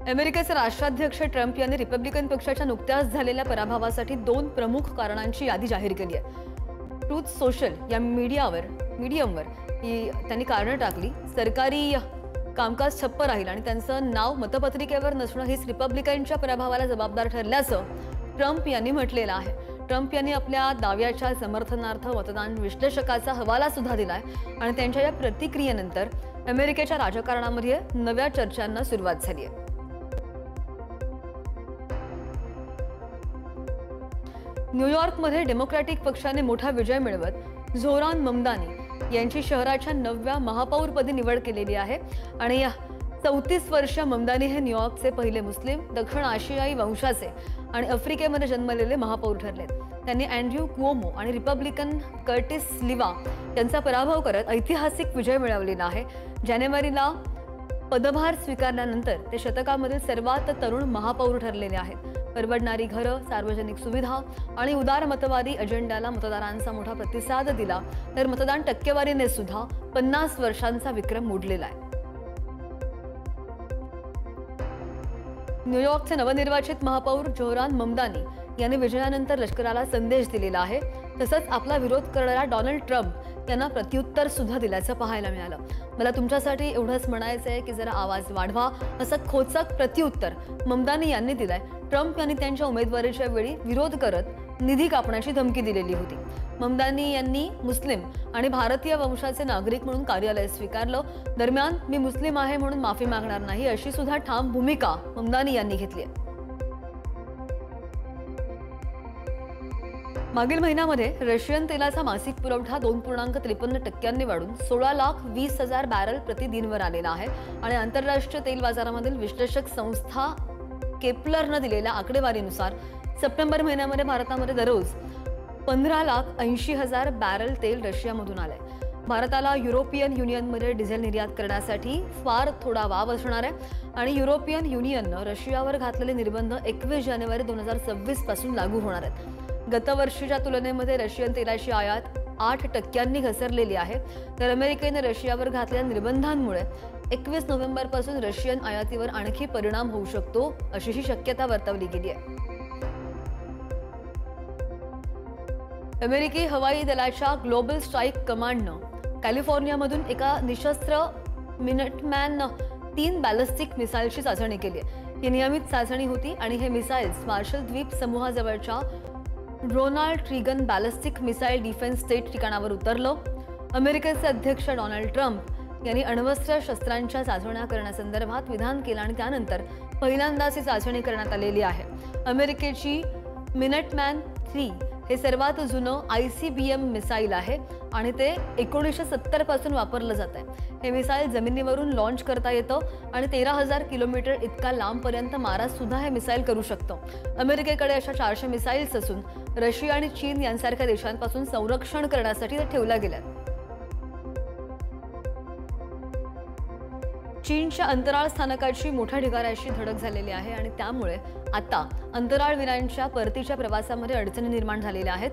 अमेरिकेचे राष्ट्राध्यक्ष ट्रम्प यांनी रिपब्लिकन पक्षाच्या नुकत्याच झालेल्या पराभवासाठी 2 प्रमुख कारणांची यादी जाहीर केली आहे। ट्रूथ सोशल या मीडियमवर त्यांनी कारणं टाकली। सरकारी कामकाज ठप्प राहील आणि त्यांचं नाव मतपत्रिकेवर नसणं हेच रिपब्लिकनच्या पराभवाला जबाबदार ठरल्याचं ट्रम्प यांनी म्हटलेलं आहे। ट्रम्प यांनी आपल्या दाव्याच्या समर्थनार्थ मतदान विश्लेषकाचा हवाला सुद्धा दिलाय आणि त्यांच्या या प्रतिक्रियेनंतर अमेरिकेच्या राजकारणामध्ये नव्या चर्चांना सुरुवात झाली आहे। न्यूयॉर्कमध्ये डेमोक्रॅटिक पक्षाने मोठा विजय मिळवत झोरान ममदानी यांची शहराच्या 9व्या महापौरपदी निवड केलेली आहे आणि 34 वर्षीय ममदानी हे न्यूयॉर्कचे पहिले मुस्लिम, दक्षिण आशियाई वंशाचे आणि आफ्रिकेमध्ये जन्मलेले महापौर ठरले। त्यांनी अँड्र्यू कुओमो आणि रिपब्लिकन कर्टिस लिवा यांचा पराभव करत ऐतिहासिक विजय मिळवलेला आहे। जानेवारीला पदभार स्वीकारल्यानंतर ते शतकामधील सर्वात तरुण महापौर ठरलेले आहेत। परवडणारी घरं, सार्वजनिक सुविधा आणि उदार मतवादी अजेंड्याला मतदारांचा मोठा प्रतिसाद दिला तर मतदान टक्केवारीने सुद्धा 50 वर्षांचा विक्रम मोडलेला आहे। न्यूयॉर्कचे नवनिर्वाचित महापौर झोरान ममदानी यांनी विजयानंतर लष्कराला संदेश दिलेला आहे। तसंच आपला विरोध करणाऱ्या डोनाल्ड ट्रम्प यांना प्रत्युत्तर सुद्धा दिल्याचं पाहायला मिळालं। मला तुमच्यासाठी एवढंच म्हणायचं आहे की जरा आवाज वाढवा, असं खोचक प्रत्युत्तर ममदानी यांनी दिलंय। ट्रम्प यांनी त्यांच्या उमेदवारीच्या वेळी विरोध करत निधी कापण्याची धमकी दिलेली होती। ममदानी यांनी मुस्लिम आणि भारतीय वंशाचे नागरिक म्हणून कार्यालय स्वीकारलं। दरम्यान मी मुस्लिम आहे म्हणून माफी मागणार नाही अशी सुद्धा ठाम भूमिका ममदानी यांनी घेतली आहे। मागील महिन्यामध्ये रशियन तेलाचा मासिक पुरवठा 2.53% वाढून 16,20,000 बॅरल प्रतिदिनवर आलेला आहे आणि आंतरराष्ट्रीय तेल बाजारामधील विश्लेषक संस्था केपलरनं दिलेल्या आकडेवारीनुसार सप्टेंबर महिन्यामध्ये भारतामध्ये दररोज 15,80,000 बॅरल तेल रशियामधून आलंय। भारताला युरोपियन युनियनमध्ये डिझेल निर्यात करण्यासाठी फार थोडा वाव असणार आहे आणि युरोपियन युनियननं रशियावर घातलेले निर्बंध 21 जानेवारी 2026 पासून लागू होणार आहेत। गतवर्षीच्या तुलनेमध्ये रशियन तेलाची आयात 8% घसरलेली आहे तर अमेरिकेने रशियावर घातलेल्या निर्बंधांमुळे 21 नोव्हेंबरपासून रशियन आयातीवर आणखी परिणाम होऊ शकतो अशीही शक्यता वर्तवली गेली आहे। अमेरिकी हवाई दलाच्या ग्लोबल स्ट्राईक कमांडनं कॅलिफोर्नियामधून एका निशस्त्र मिनिटमॅन 3 बॅलिस्टिक मिसाईलची चाचणी केली आहे। ही नियमित चाचणी होती आणि हे मिसाईल्स मार्शल द्वीप समूहाजवळच्या Ronald Reagan ballistic missile defense state ठिकाणावर उतरलं। अमेरिकेचे अध्यक्ष डोनाल्ड ट्रम्प यांनी अण्वस्त्र शस्त्रांच्या चाचण्या करण्यासंदर्भात विधान केलं आणि त्यानंतर पहिल्यांदाच ही चाचणी करण्यात आलेली आहे। अमेरिकेची मिनिटमॅन 3 हे सर्वात जुनं ICBM मिसाईल आहे आणि ते 1970 पासून वापरलं जात आहे। हे मिसाईल जमिनीवरून लॉन्च करता येतं आणि 13,000 किलोमीटर इतका लांबपर्यंत मारा सुद्धा हे मिसाईल करू शकतं। अमेरिकेकडे अशा 400 मिसाईल्स असून रशिया आणि चीन यांसारख्या देशांपासून संरक्षण करण्यासाठी ते ठेवल्या गेल्या। चीनच्या अंतराळ स्थानकाची मोठ्या ढिगाऱ्याशी धडक झालेली आहे आणि त्यामुळे आता अंतराळवीरांच्या परतीच्या प्रवासामध्ये अडचणी निर्माण झालेल्या आहेत।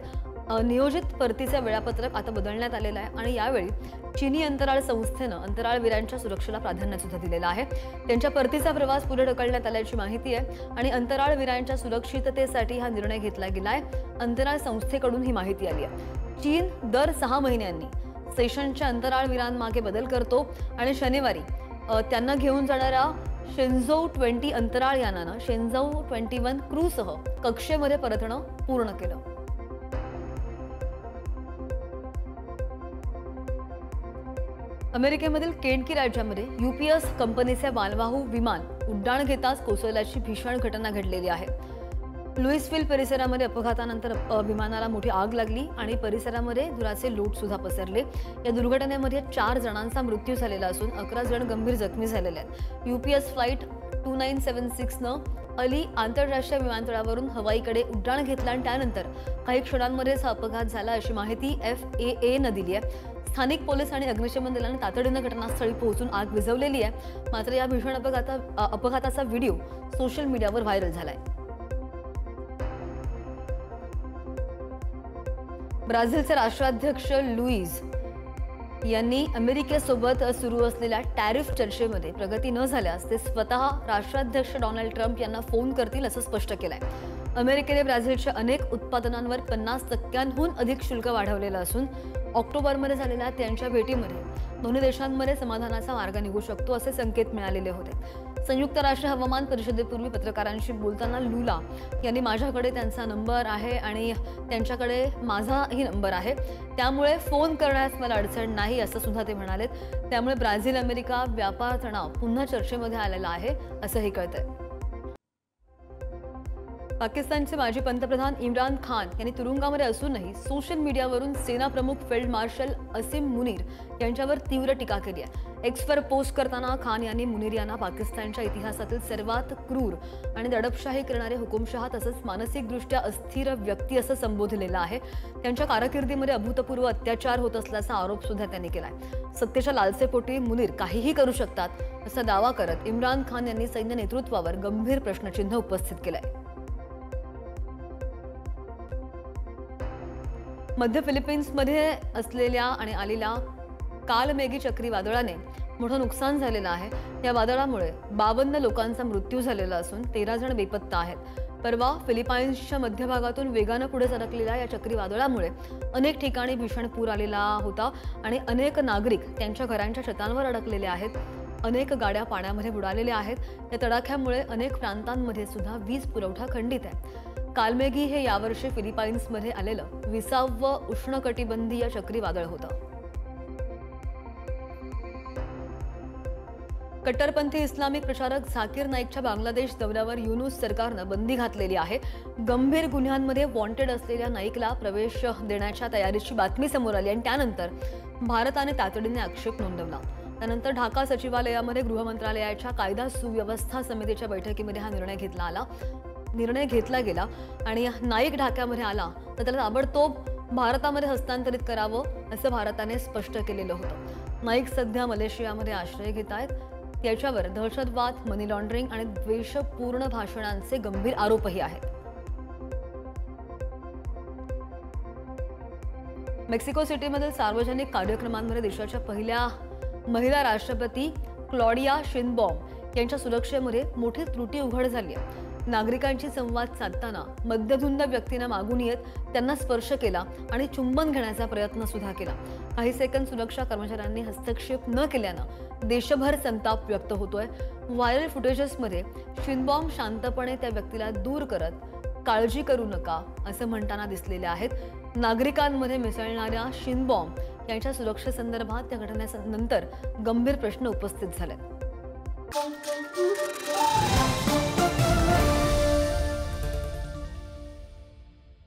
नियोजित परतीचे वेळापत्रक आता बदलण्यात आलेलं आहे आणि यावेळी चीनी अंतराळ संस्थेनं अंतराळवीरांच्या सुरक्षेला प्राधान्य सुद्धा दिलेलं आहे। त्यांच्या परतीचा प्रवास पुढे ढकलण्यात आल्याची माहिती आहे आणि अंतराळवीरांच्या सुरक्षिततेसाठी हा निर्णय घेतला गेलाय। अंतराळ संस्थेकडून ही माहिती आली आहे। चीन दर 6 महिन्यांनी सेशनच्या अंतराळवीरांमागे बदल करतो आणि शनिवारी त्यांना घेऊन जाणाऱ्या शेन्झौ 20 अंतराळ यानानं शेन्झौ 21 क्रूसह कक्षेमध्ये परतणं पूर्ण केलं। अमेरिकेमधील केंटकी राज्यामध्ये UPS कंपनीचे मालवाहू विमान उड्डाण घेताच कोसळल्याची भीषण घटना घडलेली आहे। लुईसविल परिसरामध्ये अपघातानंतर विमानाला मोठी आग लागली आणि परिसरामध्ये धुराचे लोट सुद्धा पसरले। या दुर्घटनेमध्ये 4 जणांचा मृत्यू झालेला असून 11 जण गंभीर जखमी झालेले आहेत। UPS फ्लाईट 2976 नं अली आंतरराष्ट्रीय विमानतळावरून हवाईकडे उड्डाण घेतलं आणि त्यानंतर काही क्षणांमध्येच हा अपघात झाला अशी माहिती FAA नं दिली आहे। स्थानिक पोलीस आणि अग्निशमन दलाने तातडीनं घटनास्थळी पोहोचून आग विझवलेली आहे। मात्र या भीषण अपघाताचा व्हिडिओ सोशल मीडियावर व्हायरल झालाय। ब्राझीलचे राष्ट्राध्यक्ष लुईज यांनी अमेरिकेसोबत सुरू असलेल्या टॅरिफ चर्चेमध्ये प्रगती न झाल्यास ते स्वतः राष्ट्राध्यक्ष डोनाल्ड ट्रम्प यांना फोन करतील असं स्पष्ट केलंय. अमेरिकेने ब्राझीलच्या अनेक उत्पादनांवर 50% अधिक शुल्क वाढवलेलं असून ऑक्टोबरमध्ये झालेल्या त्यांच्या भेटीमध्ये दोन्ही देशांमध्ये समाधानाचा मार्ग निघू शकतो असे संकेत मिळालेले होते. संयुक्त राष्ट्र हवामान परिषदेपूर्वी पत्रकारांशी बोलताना लुला यांनी माझ्याकडे त्यांचा नंबर आहे आणि त्यांच्याकडे माझाही नंबर आहे, त्यामुळे फोन करण्यास मला अडचण नाही असं सुद्धा ते म्हणालेत. त्यामुळे ब्राझील अमेरिका व्यापार तणाव पुन्हा चर्चेमध्ये आलेला आहे असंही कळतंय. पाकिस्तानचे माजी पंतप्रधान इम्रान खान यांनी तुरुंगामध्ये असूनही सोशल मीडियावरून सेना प्रमुख फील्ड मार्शल असीम मुनीर यांच्यावर तीव्र टीका केली आहे. एक्सवर पोस्ट करताना खान यांनी मुनीर यांना पाकिस्तानच्या इतिहासातील सर्वात क्रूर आणि दडपशाही करणारे हुकुमशहा तसंच मानसिकदृष्ट्या अस्थिर व्यक्ती असं संबोधलेलं आहे. त्यांच्या कारकिर्दीमध्ये अभूतपूर्व अत्याचार होत असल्याचा आरोप सुद्धा त्यांनी केलाय. सत्तेच्या लालसेपोटी मुनीर काहीही करू शकतात असा दावा करत इम्रान खान यांनी सैन्य नेतृत्वावर गंभीर प्रश्नचिन्ह उपस्थित केलंय. मध्य फिलिपाईन्समध्ये असलेल्या आणि आलेल्या कालमेघी चक्रीवादळाने मोठं नुकसान झालेलं आहे. या वादळामुळे 52 लोकांचा मृत्यू झालेला असून 13 जण बेपत्ता आहेत. परवा फिलिपाईन्सच्या मध्यभागातून वेगानं पुढे सरकलेल्या या चक्रीवादळामुळे अनेक ठिकाणी भीषण पूर आलेला होता आणि अनेक नागरिक त्यांच्या घरांच्या छतांवर अडकलेले आहेत. अनेक गाड्या पाण्यामध्ये बुडालेल्या आहेत. या तडाख्यामुळे अनेक प्रांतांमध्ये सुद्धा वीज पुरवठा खंडित आहे. कालमेघी हे यावर्षी फिलिपाईन्समध्ये आलेलं 20वं उष्णकटिबंधीय चक्रीवादळ होतं. कट्टरपंथी इस्लामिक प्रचारक झाकीर नाईकच्या बांगलादेश दौऱ्यावर युनूस सरकारनं बंदी घातलेली आहे. गंभीर गुन्ह्यांमध्ये वॉन्टेड असलेल्या नाईकला प्रवेश देण्याच्या तयारीची बातमी समोर आली आणि त्यानंतर भारताने तातडीने आक्षेप नोंदवला. त्यानंतर ढाका सचिवालयामध्ये गृह मंत्रालयाच्या कायदा सुव्यवस्था समितीच्या बैठकीमध्ये हा निर्णय घेतला गेला आणि नाईक ढाक्यामध्ये आला तर त्याला ताबडतोब भारतामध्ये हस्तांतरित करावं असं भारताने स्पष्ट केलेलं होतं. नाईक सध्या मलेशियामध्ये आश्रय घेत आहेत. त्याच्यावर दहशतवाद, मनी लॉन्ड्रिंग आणि द्वेषपूर्ण भाषणांचे गंभीर आरोपही आहेत. मेक्सिको सिटीमधील सार्वजनिक कार्यक्रमांमध्ये देशाच्या पहिल्या महिला राष्ट्रपती क्लॉडिया शिनबॉम यांच्या सुरक्षेमध्ये मोठी त्रुटी उघड झाली आहे. नागरिकांशी संवाद साधताना मद्यधुंद व्यक्तीनं मागून येत त्यांना स्पर्श केला आणि चुंबन घेण्याचा प्रयत्न सुद्धा केला. काही सेकंद सुरक्षा कर्मचाऱ्यांनी हस्तक्षेप न केल्यानं देशभर संताप व्यक्त होतोय. व्हायरल फुटेजेसमध्ये शिनबॉम शांतपणे त्या व्यक्तीला दूर करत काळजी करू नका असं म्हणताना दिसलेले आहेत. नागरिकांमध्ये मिसळणाऱ्या शिनबॉम यांच्या सुरक्षेसंदर्भात त्या घटनेनंतर गंभीर प्रश्न उपस्थित झाले.